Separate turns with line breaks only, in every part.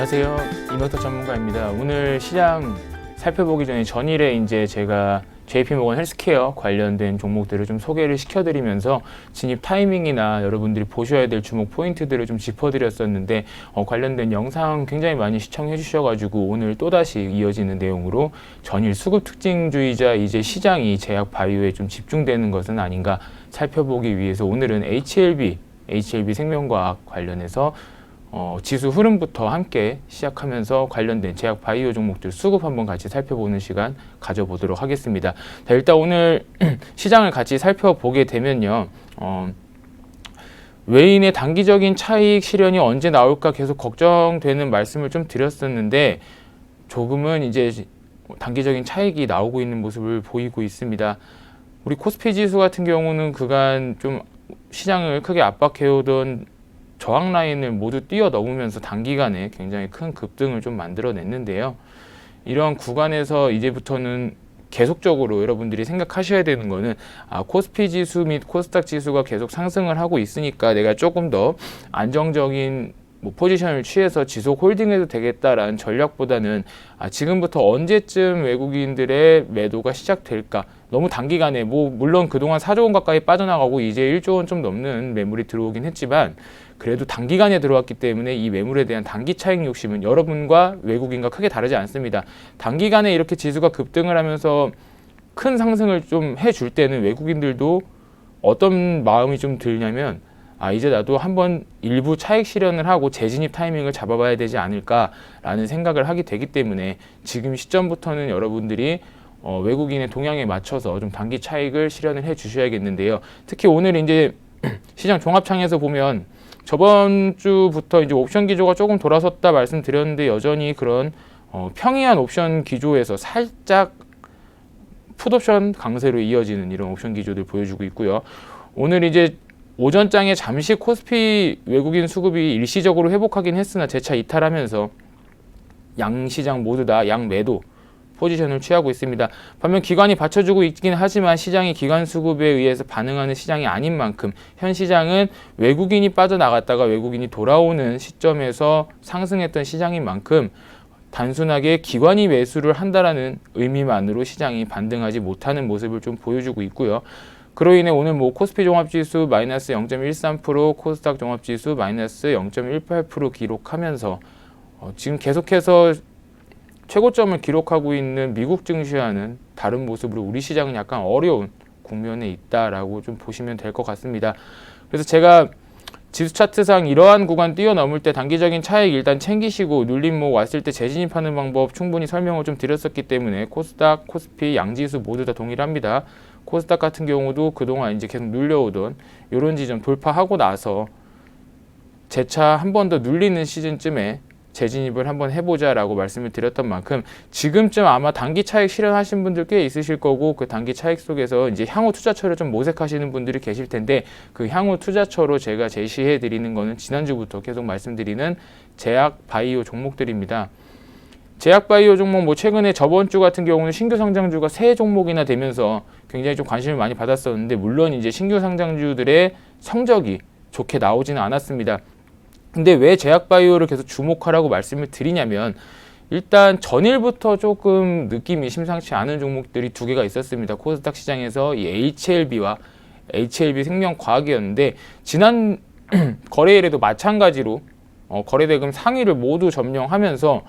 안녕하세요. 이노터 전문가입니다. 오늘 시장 살펴보기 전일에 이제 제가 JP모건 헬스케어 관련된 종목들을 좀 소개를 시켜드리면서 진입 타이밍이나 여러분들이 보셔야 될 주목 포인트들을 좀 짚어드렸었는데 관련된 영상 굉장히 많이 시청해 주셔가지고 오늘 또다시 이어지는 내용으로 전일 수급 특징주의자 이제 시장이 제약 바이오에 좀 집중되는 것은 아닌가 살펴보기 위해서 오늘은 HLB 생명과학 관련해서 지수 흐름부터 함께 시작하면서 관련된 제약 바이오 종목들 수급 한번 같이 살펴보는 시간 가져보도록 하겠습니다. 자, 일단 오늘 시장을 같이 살펴보게 되면요. 외인의 단기적인 차익 실현이 언제 나올까 계속 걱정되는 말씀을 좀 드렸었는데 조금은 이제 단기적인 차익이 나오고 있는 모습을 보이고 있습니다. 우리 코스피 지수 같은 경우는 그간 좀 시장을 크게 압박해오던 저항 라인을 모두 뛰어넘으면서 단기간에 굉장히 큰 급등을 좀 만들어냈는데요. 이런 구간에서 이제부터는 계속적으로 여러분들이 생각하셔야 되는 거는 코스피 지수 및 코스닥 지수가 계속 상승을 하고 있으니까 내가 조금 더 안정적인 포지션을 취해서 지속 홀딩해도 되겠다라는 전략보다는 지금부터 언제쯤 외국인들의 매도가 시작될까? 너무 단기간에 물론 그동안 4조 원 가까이 빠져나가고 이제 1조 원 좀 넘는 매물이 들어오긴 했지만 그래도 단기간에 들어왔기 때문에 이 매물에 대한 단기 차익 욕심은 여러분과 외국인과 크게 다르지 않습니다. 단기간에 이렇게 지수가 급등을 하면서 큰 상승을 좀 해줄 때는 외국인들도 어떤 마음이 좀 들냐면 이제 나도 한번 일부 차익 실현을 하고 재진입 타이밍을 잡아봐야 되지 않을까라는 생각을 하게 되기 때문에 지금 시점부터는 여러분들이 외국인의 동향에 맞춰서 좀 단기 차익을 실현을 해 주셔야겠는데요. 특히 오늘 이제 시장 종합창에서 보면 저번 주부터 이제 옵션 기조가 조금 돌아섰다 말씀드렸는데 여전히 그런 평이한 옵션 기조에서 살짝 풋옵션 강세로 이어지는 이런 옵션 기조들 보여주고 있고요. 오늘 이제 오전장에 잠시 코스피 외국인 수급이 일시적으로 회복하긴 했으나 재차 이탈하면서 양 시장 모두 다 양 매도 포지션을 취하고 있습니다. 반면 기관이 받쳐주고 있긴 하지만 시장이 기관 수급에 의해서 반응하는 시장이 아닌 만큼 현 시장은 외국인이 빠져나갔다가 외국인이 돌아오는 시점에서 상승했던 시장인 만큼 단순하게 기관이 매수를 한다라는 의미만으로 시장이 반등하지 못하는 모습을 좀 보여주고 있고요. 그로 인해 오늘 코스피 종합지수 마이너스 0.13%, 코스닥 종합지수 마이너스 0.18% 기록하면서 지금 계속해서 최고점을 기록하고 있는 미국 증시와는 다른 모습으로 우리 시장은 약간 어려운 국면에 있다라고 좀 보시면 될 것 같습니다. 그래서 제가 지수 차트상 이러한 구간 뛰어넘을 때 단기적인 차익 일단 챙기시고 눌림 왔을 때 재진입하는 방법 충분히 설명을 좀 드렸었기 때문에 코스닥, 코스피, 양지수 모두 다 동일합니다. 코스닥 같은 경우도 그동안 이제 계속 눌려오던 이런 지점 돌파하고 나서 재차 한 번 더 눌리는 시즌쯤에 재진입을 한번 해보자라고 말씀을 드렸던 만큼 지금쯤 아마 단기 차익 실현하신 분들 꽤 있으실 거고 그 단기 차익 속에서 이제 향후 투자처를 좀 모색하시는 분들이 계실 텐데 그 향후 투자처로 제가 제시해 드리는 거는 지난주부터 계속 말씀드리는 제약 바이오 종목들입니다. 제약 바이오 종목 최근에 저번 주 같은 경우는 신규 상장주가 3종목이나 되면서 굉장히 좀 관심을 많이 받았었는데 물론 이제 신규 상장주들의 성적이 좋게 나오지는 않았습니다. 근데 왜 제약바이오를 계속 주목하라고 말씀을 드리냐면 일단 전일부터 조금 느낌이 심상치 않은 종목들이 2개가 있었습니다. 코스닥 시장에서 이 HLB와 HLB 생명과학이었는데 지난 거래일에도 마찬가지로 거래대금 상위를 모두 점령하면서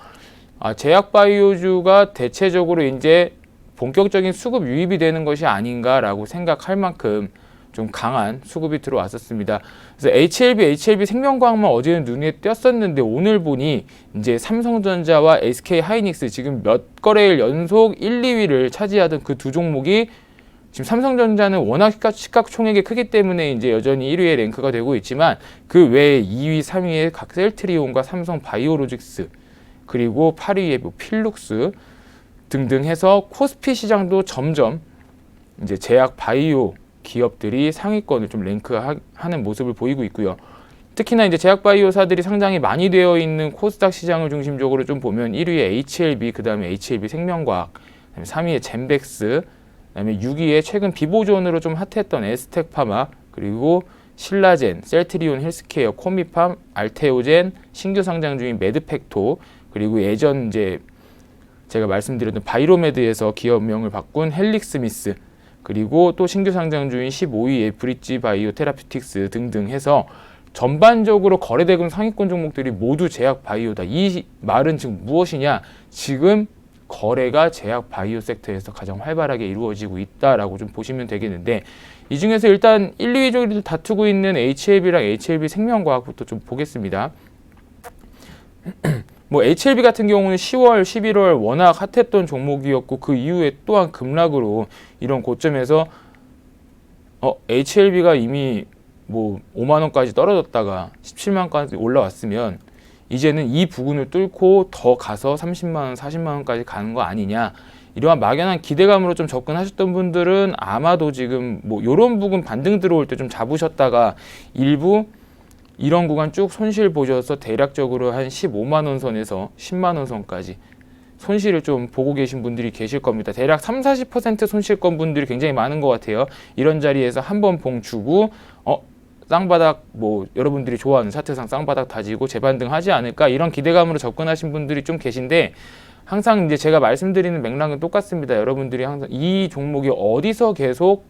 제약바이오주가 대체적으로 이제 본격적인 수급 유입이 되는 것이 아닌가라고 생각할 만큼 좀 강한 수급이 들어왔었습니다. 그래서 HLB 생명과학만 어제는 눈에 띄었었는데 오늘 보니 이제 삼성전자와 SK 하이닉스 지금 몇 거래일 연속 1, 2위를 차지하던 그 두 종목이 지금 삼성전자는 워낙 시가총액이 크기 때문에 이제 여전히 1위에 랭크가 되고 있지만 그 외에 2위, 3위에 각 셀트리온과 삼성 바이오로직스 그리고 8위에 필룩스 등등 해서 코스피 시장도 점점 이제 제약 바이오 기업들이 상위권을 좀 랭크하는 모습을 보이고 있고요. 특히나 이제 제약바이오사들이 상장이 많이 되어 있는 코스닥 시장을 중심적으로 좀 보면 1위에 HLB, 그 다음에 HLB 생명과학, 그다음에 3위에 젠백스, 그 다음에 6위에 최근 비보존으로 좀 핫했던 에스텍파마, 그리고 신라젠, 셀트리온 헬스케어, 코미팜, 알테오젠, 신규 상장 중인 매드팩토, 그리고 예전 이제 제가 말씀드렸던 바이로메드에서 기업명을 바꾼 헬릭스미스, 그리고 또 신규 상장 중인 15위의 브릿지 바이오 테라피틱스 등등 해서 전반적으로 거래대금 상위권 종목들이 모두 제약 바이오다. 이 말은 지금 무엇이냐? 지금 거래가 제약 바이오 섹터에서 가장 활발하게 이루어지고 있다라고 좀 보시면 되겠는데, 이 중에서 일단 1, 2위를 다투고 있는 HLB랑 HLB 생명과학부터 좀 보겠습니다. 뭐 HLB 같은 경우는 10월, 11월 워낙 핫했던 종목이었고, 그 이후에 또한 급락으로 이런 고점에서 HLB가 이미 뭐 5만 원까지 떨어졌다가 17만 원까지 올라왔으면 이제는 이 부근을 뚫고 더 가서 30만 원, 40만 원까지 가는 거 아니냐, 이러한 막연한 기대감으로 좀 접근하셨던 분들은 아마도 지금 뭐 이런 부분 반등 들어올 때 좀 잡으셨다가 일부 이런 구간 쭉 손실 보셔서 대략적으로 한 15만 원 선에서 10만 원 선까지 손실을 좀 보고 계신 분들이 계실 겁니다. 대략 30-40% 손실권 분들이 굉장히 많은 것 같아요. 이런 자리에서 한번 봉 주고 쌍바닥, 뭐 여러분들이 좋아하는 차트상 쌍바닥 다지고 재반등하지 않을까, 이런 기대감으로 접근하신 분들이 좀 계신데, 항상 이제 제가 말씀드리는 맥락은 똑같습니다. 여러분들이 항상 이 종목이 어디서 계속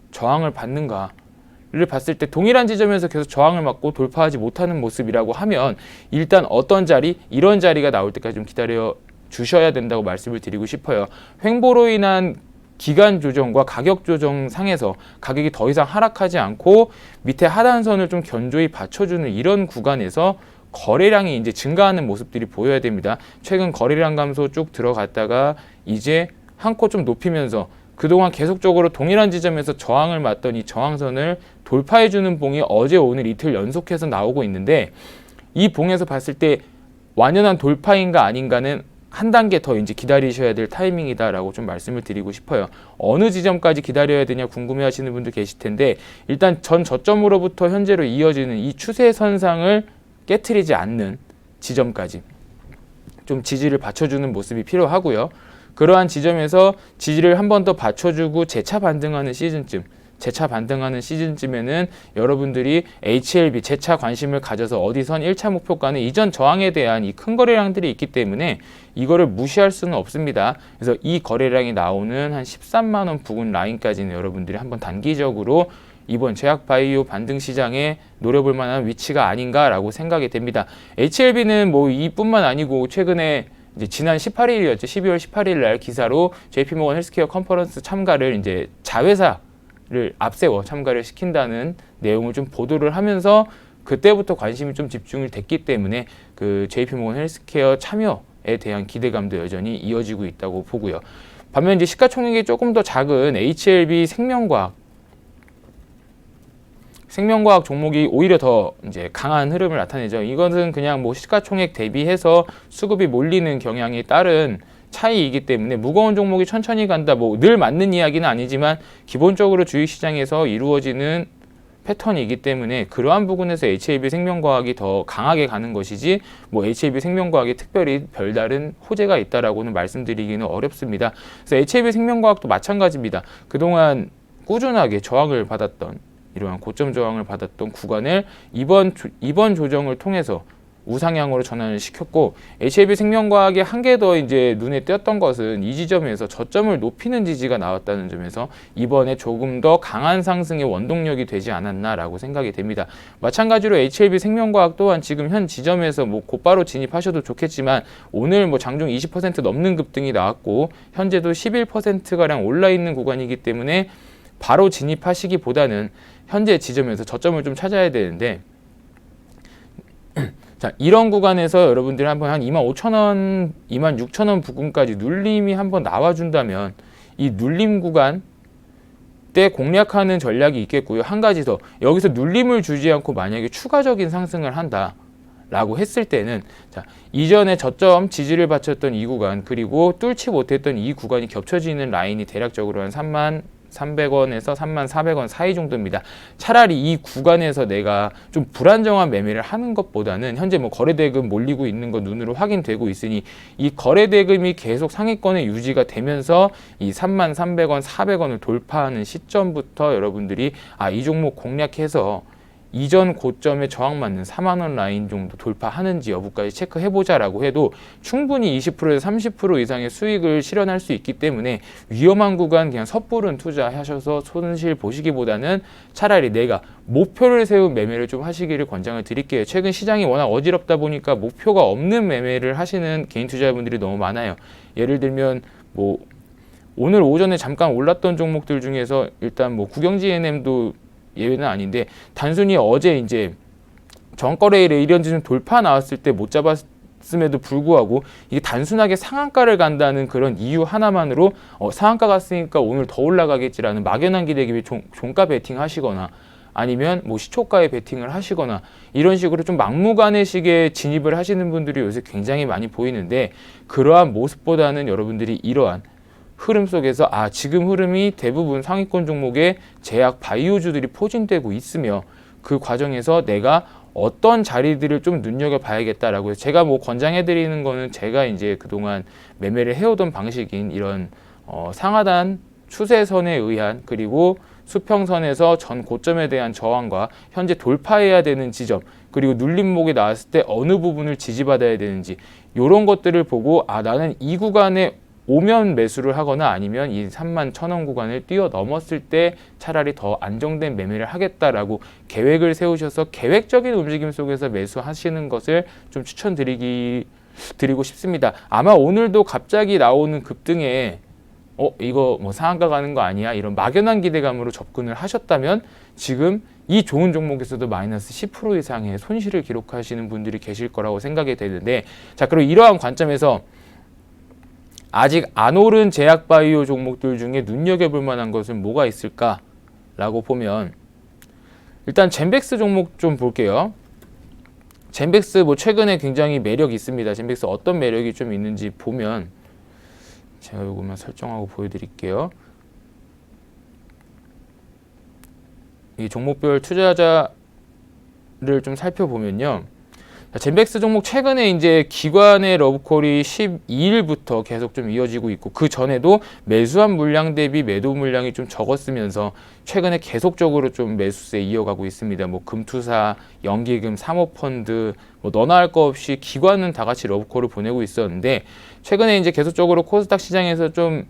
저항을 받는가를 봤을 때 동일한 지점에서 계속 저항을 받고 돌파하지 못하는 모습이라고 하면 일단 어떤 자리, 이런 자리가 나올 때까지 좀 기다려 주셔야 된다고 말씀을 드리고 싶어요. 횡보로 인한 기간 조정과 가격 조정 상에서 가격이 더 이상 하락하지 않고 밑에 하단선을 좀 견조히 받쳐주는 이런 구간에서 거래량이 이제 증가하는 모습들이 보여야 됩니다. 최근 거래량 감소 쭉 들어갔다가 이제 한 코 좀 높이면서 그동안 계속적으로 동일한 지점에서 저항을 맞던 이 저항선을 돌파해주는 봉이 어제 오늘 이틀 연속해서 나오고 있는데, 이 봉에서 봤을 때 완연한 돌파인가 아닌가는 한 단계 더 이제 기다리셔야 될 타이밍이다라고 좀 말씀을 드리고 싶어요. 어느 지점까지 기다려야 되냐 궁금해 하시는 분들 계실 텐데, 일단 전 저점으로부터 현재로 이어지는 이 추세선상을 깨트리지 않는 지점까지 좀 지지를 받쳐주는 모습이 필요하고요. 그러한 지점에서 지지를 한 번 더 받쳐주고 재차 반등하는 시즌쯤에는 여러분들이 HLB 재차 관심을 가져서 어디선 1차 목표가는 이전 저항에 대한 이 큰 거래량들이 있기 때문에 이거를 무시할 수는 없습니다. 그래서 이 거래량이 나오는 한 13만 원 부근 라인까지는 여러분들이 한번 단기적으로 이번 제약 바이오 반등 시장에 노려볼 만한 위치가 아닌가라고 생각이 됩니다. HLB는 뭐 이뿐만 아니고 최근에 이제 지난 18일이었죠. 12월 18일 날 기사로 JP모건 헬스케어 컨퍼런스 참가를 이제 자회사를 앞세워 참가를 시킨다는 내용을 좀 보도를 하면서 그때부터 관심이 좀 집중이 됐기 때문에 그 JP모건 헬스케어 참여에 대한 기대감도 여전히 이어지고 있다고 보고요. 반면 이제 시가총액이 조금 더 작은 HLB 생명과학 종목이 오히려 더 이제 강한 흐름을 나타내죠. 이것은 그냥 뭐 시가총액 대비해서 수급이 몰리는 경향에 따른 차이이기 때문에 무거운 종목이 천천히 간다, 뭐 늘 맞는 이야기는 아니지만 기본적으로 주식시장에서 이루어지는 패턴이기 때문에 그러한 부분에서 HLB 생명과학이 더 강하게 가는 것이지, 뭐 HLB 생명과학이 특별히 별다른 호재가 있다라고는 말씀드리기는 어렵습니다. 그래서 HLB 생명과학도 마찬가지입니다. 그동안 꾸준하게 저항을 받았던, 이러한 고점 저항을 받았던 구간을 이번 조정을 통해서 우상향으로 전환을 시켰고, HLB 생명과학의 한 개 더 이제 눈에 띄었던 것은 이 지점에서 저점을 높이는 지지가 나왔다는 점에서 이번에 조금 더 강한 상승의 원동력이 되지 않았나라고 생각이 됩니다. 마찬가지로 HLB 생명과학 또한 지금 현 지점에서 뭐 곧바로 진입하셔도 좋겠지만 오늘 뭐 장중 20% 넘는 급등이 나왔고 현재도 11%가량 올라 있는 구간이기 때문에 바로 진입하시기보다는 현재 지점에서 저점을 좀 찾아야 되는데, 자, 이런 구간에서 여러분들이 한번 한 25,000원, 26,000원 부근까지 눌림이 한번 나와준다면 이 눌림 구간 때 공략하는 전략이 있겠고요. 한 가지 더, 여기서 눌림을 주지 않고 만약에 추가적인 상승을 한다 라고 했을 때는, 자, 이전에 저점 지지를 바쳤던 이 구간, 그리고 뚫지 못했던 이 구간이 겹쳐지는 라인이 대략적으로 한 33,300원에서 34,000원 사이 정도입니다. 차라리 이 구간에서 내가 좀 불안정한 매매를 하는 것보다는 현재 뭐 거래대금 몰리고 있는 거 눈으로 확인되고 있으니 이 거래대금이 계속 상위권에 유지가 되면서 이 33,000원, 400원을 돌파하는 시점부터 여러분들이 이 종목 공략해서 이전 고점에 저항 맞는 4만 원 라인 정도 돌파하는지 여부까지 체크해보자라고 해도 충분히 20%에서 30% 이상의 수익을 실현할 수 있기 때문에 위험한 구간 그냥 섣부른 투자하셔서 손실 보시기보다는 차라리 내가 목표를 세운 매매를 좀 하시기를 권장을 드릴게요. 최근 시장이 워낙 어지럽다 보니까 목표가 없는 매매를 하시는 개인 투자자분들이 너무 많아요. 예를 들면 뭐 오늘 오전에 잠깐 올랐던 종목들 중에서 일단 뭐 국영지 NM도 예외는 아닌데 단순히 어제 이제 전거래일에 이런 좀 돌파 나왔을 때 못 잡았음에도 불구하고 이게 단순하게 상한가를 간다는 그런 이유 하나만으로 상한가 갔으니까 오늘 더 올라가겠지라는 막연한 기대 기에 종가 베팅 하시거나 아니면 뭐 시초가에 베팅을 하시거나 이런 식으로 좀 막무가내식의 진입을 하시는 분들이 요새 굉장히 많이 보이는데 그러한 모습보다는 여러분들이 이러한 흐름 속에서 지금 흐름이 대부분 상위권 종목의 제약 바이오주들이 포진되고 있으며 그 과정에서 내가 어떤 자리들을 좀 눈여겨봐야겠다라고 해서 제가 뭐 권장해드리는 거는 제가 이제 그동안 매매를 해오던 방식인 이런 상하단 추세선에 의한 그리고 수평선에서 전 고점에 대한 저항과 현재 돌파해야 되는 지점 그리고 눌림목이 나왔을 때 어느 부분을 지지받아야 되는지 이런 것들을 보고 나는 이 구간에 오면 매수를 하거나 아니면 이 31,000원 구간을 뛰어넘었을 때 차라리 더 안정된 매매를 하겠다라고 계획을 세우셔서 계획적인 움직임 속에서 매수하시는 것을 좀 추천드리고 싶습니다. 아마 오늘도 갑자기 나오는 급등에 이거 뭐 상한가 가는 거 아니야? 이런 막연한 기대감으로 접근을 하셨다면 지금 이 좋은 종목에서도 마이너스 10% 이상의 손실을 기록하시는 분들이 계실 거라고 생각이 되는데 자, 그리고 이러한 관점에서 아직 안 오른 제약바이오 종목들 중에 눈여겨볼 만한 것은 뭐가 있을까라고 보면 일단 젠백스 종목 좀 볼게요. 젠백스 뭐 최근에 굉장히 매력이 있습니다. 젠백스 어떤 매력이 좀 있는지 보면 제가 이것만 설정하고 보여드릴게요. 이 종목별 투자자를 좀 살펴보면요. 젠백스 종목 최근에 이제 기관의 러브콜이 12일부터 계속 좀 이어지고 있고 그 전에도 매수한 물량 대비 매도 물량이 좀 적었으면서 최근에 계속적으로 좀 매수세 이어가고 있습니다. 뭐 금투사, 연기금, 사모펀드 뭐 너나 할 거 없이 기관은 다 같이 러브콜을 보내고 있었는데 최근에 이제 계속적으로 코스닥 시장에서 좀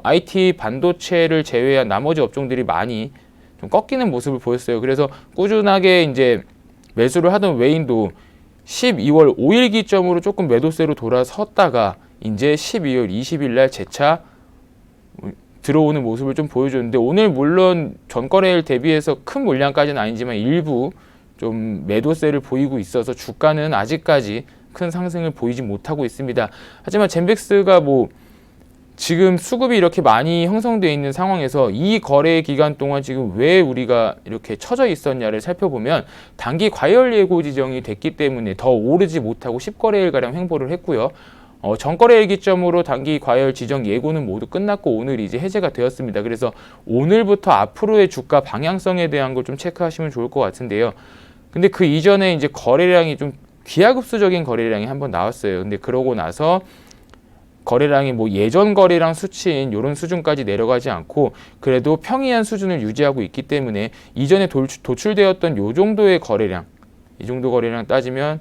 IT 반도체를 제외한 나머지 업종들이 많이 좀 꺾이는 모습을 보였어요. 그래서 꾸준하게 이제 매수를 하던 외인도 12월 5일 기점으로 조금 매도세로 돌아섰다가 이제 12월 20일 날 재차 들어오는 모습을 좀 보여줬는데 오늘 물론 전거래일 대비해서 큰 물량까지는 아니지만 일부 좀 매도세를 보이고 있어서 주가는 아직까지 큰 상승을 보이지 못하고 있습니다. 하지만 젠백스가 뭐 지금 수급이 이렇게 많이 형성되어 있는 상황에서 이 거래 기간 동안 지금 왜 우리가 이렇게 처져 있었냐를 살펴보면 단기 과열 예고 지정이 됐기 때문에 더 오르지 못하고 10거래일가량 횡보를 했고요. 전거래일 기점으로 단기 과열 지정 예고는 모두 끝났고 오늘 이제 해제가 되었습니다. 그래서 오늘부터 앞으로의 주가 방향성에 대한 걸 좀 체크하시면 좋을 것 같은데요. 근데 그 이전에 이제 거래량이 좀 기하급수적인 거래량이 한번 나왔어요. 근데 그러고 나서 거래량이 뭐 예전 거래량 수치인 이런 수준까지 내려가지 않고 그래도 평이한 수준을 유지하고 있기 때문에 이전에 도출되었던 요 정도의 거래량, 이 정도 거래량 따지면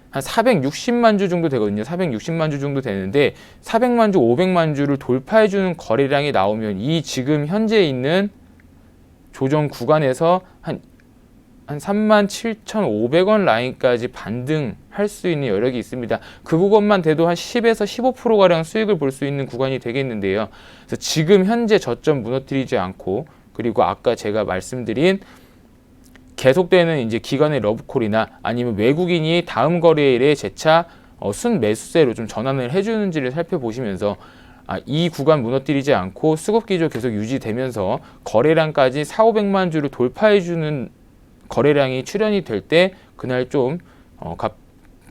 한 460만 주 정도 되거든요. 460만 주 정도 되는데 400만 주, 500만 주를 돌파해주는 거래량이 나오면 이 지금 현재 있는 조정 구간에서 한 37,500원 라인까지 반등할 수 있는 여력이 있습니다. 그 구간만 돼도 한 10에서 15%가량 수익을 볼 수 있는 구간이 되겠는데요. 그래서 지금 현재 저점 무너뜨리지 않고 그리고 아까 제가 말씀드린 계속되는 이제 기관의 러브콜이나 아니면 외국인이 다음 거래일에 재차 순 매수세로 좀 전환을 해주는지를 살펴보시면서 이 구간 무너뜨리지 않고 수급 기조 계속 유지되면서 거래량까지 4,500만 주를 돌파해주는 거래량이 출현이 될 때 그날 좀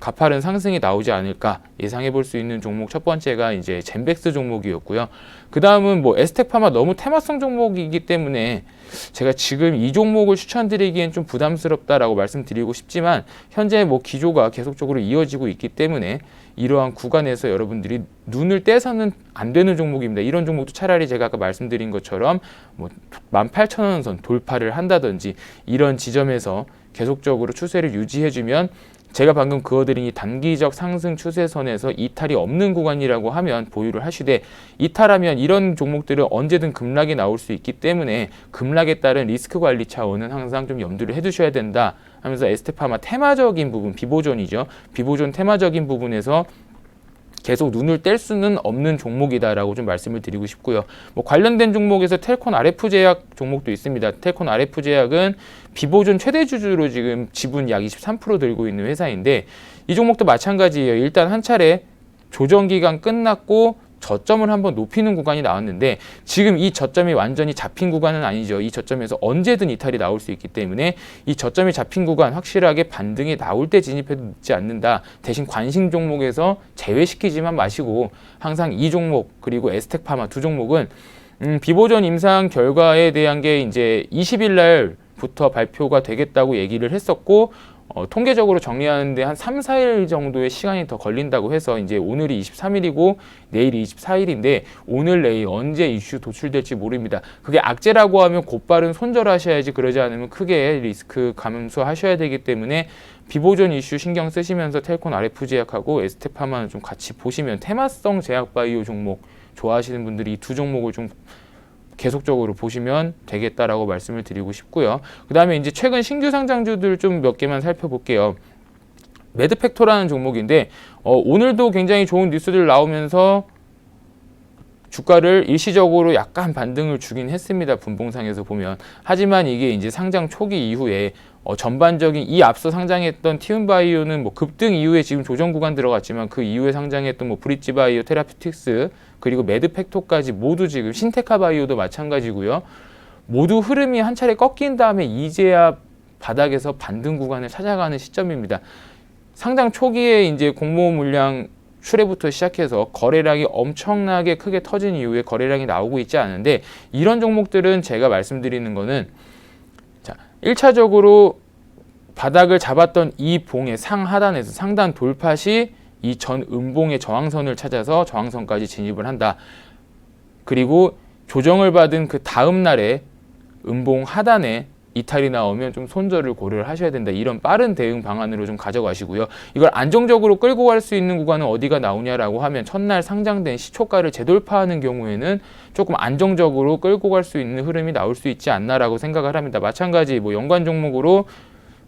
가파른 상승이 나오지 않을까 예상해 볼 수 있는 종목 첫 번째가 이제 젠백스 종목이었고요. 그 다음은 뭐 에스텍파마 너무 테마성 종목이기 때문에 제가 지금 이 종목을 추천드리기엔 좀 부담스럽다라고 말씀드리고 싶지만 현재 뭐 기조가 계속적으로 이어지고 있기 때문에 이러한 구간에서 여러분들이 눈을 떼서는 안 되는 종목입니다. 이런 종목도 차라리 제가 아까 말씀드린 것처럼 뭐 18,000원 선 돌파를 한다든지 이런 지점에서 계속적으로 추세를 유지해주면 제가 방금 그어드린 이 단기적 상승 추세선에서 이탈이 없는 구간이라고 하면 보유를 하시되, 이탈하면 이런 종목들은 언제든 급락이 나올 수 있기 때문에 급락에 따른 리스크 관리 차원은 항상 좀 염두를 해두셔야 된다 하면서 에스테파마 테마적인 부분, 비보존이죠. 비보존 테마적인 부분에서 계속 눈을 뗄 수는 없는 종목이다라고 좀 말씀을 드리고 싶고요. 뭐 관련된 종목에서 텔콘 RF제약 종목도 있습니다. 텔콘 RF제약은 비보존 최대 주주로 지금 지분 약 23% 들고 있는 회사인데 이 종목도 마찬가지예요. 일단 한 차례 조정 기간 끝났고 저점을 한번 높이는 구간이 나왔는데 지금 이 저점이 완전히 잡힌 구간은 아니죠. 이 저점에서 언제든 이탈이 나올 수 있기 때문에 이 저점이 잡힌 구간 확실하게 반등이 나올 때 진입해도 늦지 않는다. 대신 관심 종목에서 제외시키지만 마시고 항상 이 종목 그리고 에스텍파마 두 종목은 비보존 임상 결과에 대한 게 이제 20일 날부터 발표가 되겠다고 얘기를 했었고 통계적으로 정리하는데 한 3, 4일 정도의 시간이 더 걸린다고 해서 이제 오늘이 23일이고 내일이 24일인데 오늘 내일 언제 이슈 도출될지 모릅니다. 그게 악재라고 하면 곧바른 손절하셔야지, 그러지 않으면 크게 리스크 감수하셔야 되기 때문에 비보존 이슈 신경 쓰시면서 텔콘 RF제약하고 에스테파마는 좀 같이 보시면, 테마성 제약바이오 종목 좋아하시는 분들이 이 두 종목을 좀 계속적으로 보시면 되겠다라고 말씀을 드리고 싶고요. 그 다음에 이제 최근 신규 상장주들 좀 몇 개만 살펴볼게요. 매드팩토라는 종목인데 오늘도 굉장히 좋은 뉴스들 나오면서 주가를 일시적으로 약간 반등을 주긴 했습니다. 분봉상에서 보면. 하지만 이게 이제 상장 초기 이후에 전반적인 이 앞서 상장했던 티움바이오는 뭐 급등 이후에 지금 조정 구간 들어갔지만 그 이후에 상장했던 뭐 브릿지바이오, 테라피틱스 그리고 매드팩토까지 모두 지금 신테카바이오도 마찬가지고요. 모두 흐름이 한 차례 꺾인 다음에 이제야 바닥에서 반등 구간을 찾아가는 시점입니다. 상장 초기에 이제 공모 물량 출회부터 시작해서 거래량이 엄청나게 크게 터진 이후에 거래량이 나오고 있지 않은데, 이런 종목들은 제가 말씀드리는 거는 자, 1차적으로 바닥을 잡았던 이 봉의 상하단에서 상단 돌파 시 이 전 음봉의 저항선을 찾아서 저항선까지 진입을 한다. 그리고 조정을 받은 그 다음 날에 음봉 하단에 이탈이 나오면 좀 손절을 고려를 하셔야 된다. 이런 빠른 대응 방안으로 좀 가져가시고요. 이걸 안정적으로 끌고 갈 수 있는 구간은 어디가 나오냐라고 하면 첫날 상장된 시초가를 재돌파하는 경우에는 조금 안정적으로 끌고 갈 수 있는 흐름이 나올 수 있지 않나라고 생각을 합니다. 마찬가지 뭐 연관 종목으로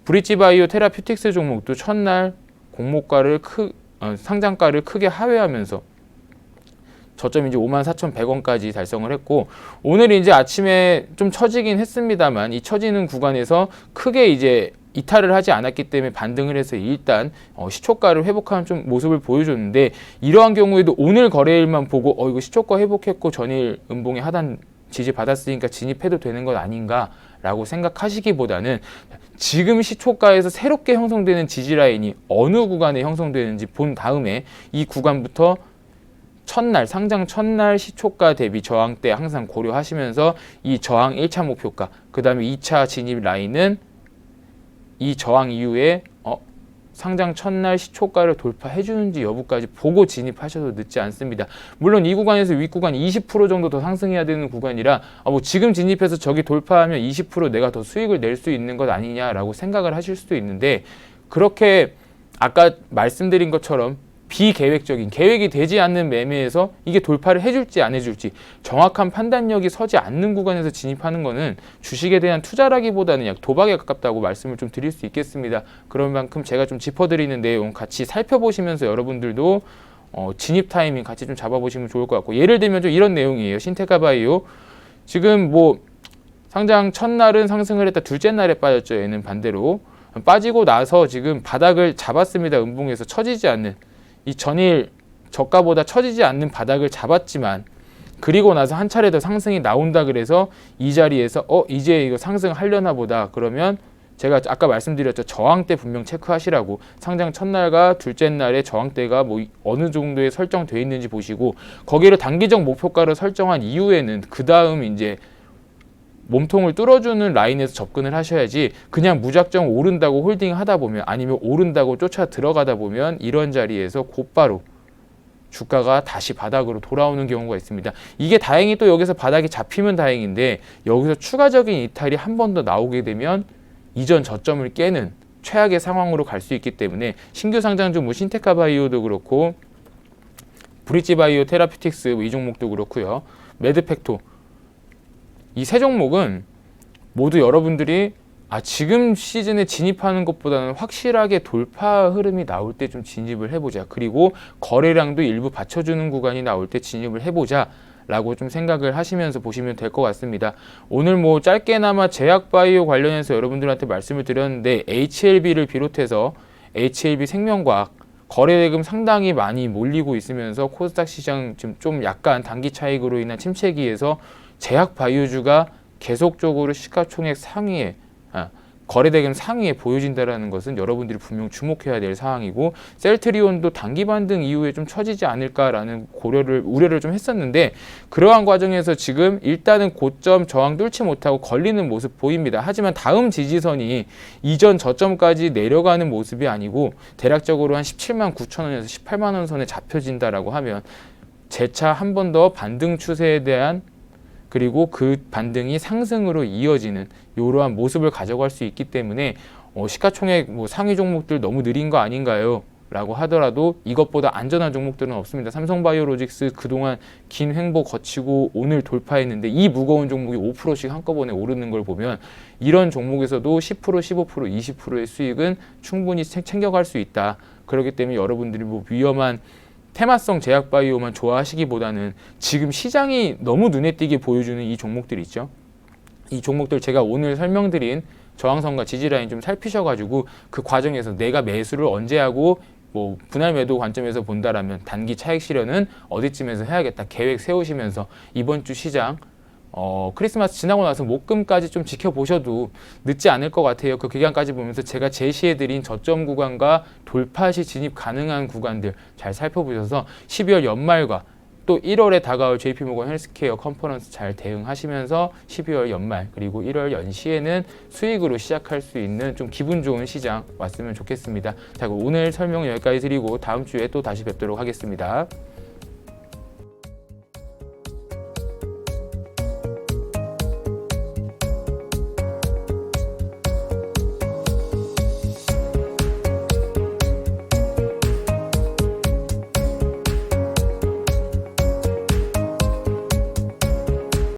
브릿지바이오, 테라퓨틱스 종목도 첫날 공모가를 상장가를 크게 하회하면서 저점이 이제 54,100원까지 달성을 했고, 오늘 이제 아침에 좀 처지긴 했습니다만 이 처지는 구간에서 크게 이제 이탈을 하지 않았기 때문에 반등을 해서 일단 시초가를 회복하는 좀 모습을 보여줬는데, 이러한 경우에도 오늘 거래일만 보고 이거 시초가 회복했고 전일 음봉의 하단 지지 받았으니까 진입해도 되는 것 아닌가 라고 생각하시기보다는 지금 시초가에서 새롭게 형성되는 지지 라인이 어느 구간에 형성되는지 본 다음에 이 구간부터 첫날 상장 첫날 시초가 대비 저항대 항상 고려하시면서 이 저항 1차 목표가, 그 다음에 2차 진입 라인은 이 저항 이후에 상장 첫날 시초가를 돌파해 주는지 여부까지 보고 진입하셔도 늦지 않습니다. 물론 이 구간에서 윗구간 20% 정도 더 상승해야 되는 구간이라 뭐 지금 진입해서 저기 돌파하면 20% 내가 더 수익을 낼 수 있는 것 아니냐라고 생각을 하실 수도 있는데, 그렇게 아까 말씀드린 것처럼 비계획적인, 계획이 되지 않는 매매에서 이게 돌파를 해줄지 안 해줄지 정확한 판단력이 서지 않는 구간에서 진입하는 거는 주식에 대한 투자라기보다는 약 도박에 가깝다고 말씀을 좀 드릴 수 있겠습니다. 그런 만큼 제가 좀 짚어드리는 내용 같이 살펴보시면서 여러분들도 진입 타이밍 같이 좀 잡아보시면 좋을 것 같고, 예를 들면 좀 이런 내용이에요. 신테카바이오 지금 뭐 상장 첫날은 상승을 했다, 둘째 날에 빠졌죠. 얘는 반대로 빠지고 나서 지금 바닥을 잡았습니다. 음봉에서 처지지 않는 이 전일 저가보다 처지지 않는 바닥을 잡았지만, 그리고 나서 한 차례 더 상승이 나온다 그래서 이 자리에서 이제 이거 상승하려나 보다 그러면 제가 아까 말씀드렸죠. 저항대 분명 체크하시라고. 상장 첫날과 둘째 날에 저항대가 뭐 어느 정도에 설정되어 있는지 보시고 거기를 단기적 목표가로 설정한 이후에는 그 다음 이제 몸통을 뚫어주는 라인에서 접근을 하셔야지 그냥 무작정 오른다고 홀딩 하다 보면 아니면 오른다고 쫓아 들어가다 보면 이런 자리에서 곧바로 주가가 다시 바닥으로 돌아오는 경우가 있습니다. 이게 다행히 또 여기서 바닥이 잡히면 다행인데 여기서 추가적인 이탈이 한 번 더 나오게 되면 이전 저점을 깨는 최악의 상황으로 갈 수 있기 때문에 신규 상장주 뭐 신테카 바이오도 그렇고 브릿지 바이오 테라피틱스 이 종목도 그렇고요. 매드팩토 이 세 종목은 모두 여러분들이 지금 시즌에 진입하는 것보다는 확실하게 돌파 흐름이 나올 때 좀 진입을 해보자. 그리고 거래량도 일부 받쳐주는 구간이 나올 때 진입을 해보자. 라고 좀 생각을 하시면서 보시면 될 것 같습니다. 오늘 뭐 짧게나마 제약바이오 관련해서 여러분들한테 말씀을 드렸는데 HLB를 비롯해서 HLB 생명과학 거래대금 상당히 많이 몰리고 있으면서 코스닥 시장 지금 좀 약간 단기 차익으로 인한 침체기에서 제약바이오주가 계속적으로 시가총액 상위에 거래대금 상위에 보여진다는 것은 여러분들이 분명 주목해야 될 사항이고 셀트리온도 단기 반등 이후에 좀 처지지 않을까라는 우려를 좀 했었는데 그러한 과정에서 지금 일단은 고점 저항 뚫지 못하고 걸리는 모습 보입니다. 하지만 다음 지지선이 이전 저점까지 내려가는 모습이 아니고 대략적으로 한 17만 9천 원에서 18만 원 선에 잡혀진다라고 하면 재차 한 번 더 반등 추세에 대한 그리고 그 반등이 상승으로 이어지는 이러한 모습을 가져갈 수 있기 때문에 시가총액 뭐 상위 종목들 너무 느린 거 아닌가요? 라고 하더라도 이것보다 안전한 종목들은 없습니다. 삼성바이오로직스 그동안 긴 횡보 거치고 오늘 돌파했는데 이 무거운 종목이 5%씩 한꺼번에 오르는 걸 보면 이런 종목에서도 10%, 15%, 20%의 수익은 충분히 챙겨갈 수 있다. 그렇기 때문에 여러분들이 뭐 위험한 테마성 제약바이오만 좋아하시기보다는 지금 시장이 너무 눈에 띄게 보여주는 이 종목들 있죠. 이 종목들 제가 오늘 설명드린 저항선과 지지라인 좀 살피셔가지고 그 과정에서 내가 매수를 언제 하고 뭐 분할 매도 관점에서 본다라면 단기 차익 실현은 어디쯤에서 해야겠다 계획 세우시면서 이번 주 시장 크리스마스 지나고 나서 목금까지 좀 지켜보셔도 늦지 않을 것 같아요. 그 기간까지 보면서 제가 제시해드린 저점 구간과 돌파 시 진입 가능한 구간들 잘 살펴보셔서 12월 연말과 또 1월에 다가올 JP모건 헬스케어 컨퍼런스 잘 대응하시면서 12월 연말 그리고 1월 연시에는 수익으로 시작할 수 있는 좀 기분 좋은 시장 왔으면 좋겠습니다. 자, 오늘 설명 여기까지 드리고 다음 주에 또 다시 뵙도록 하겠습니다.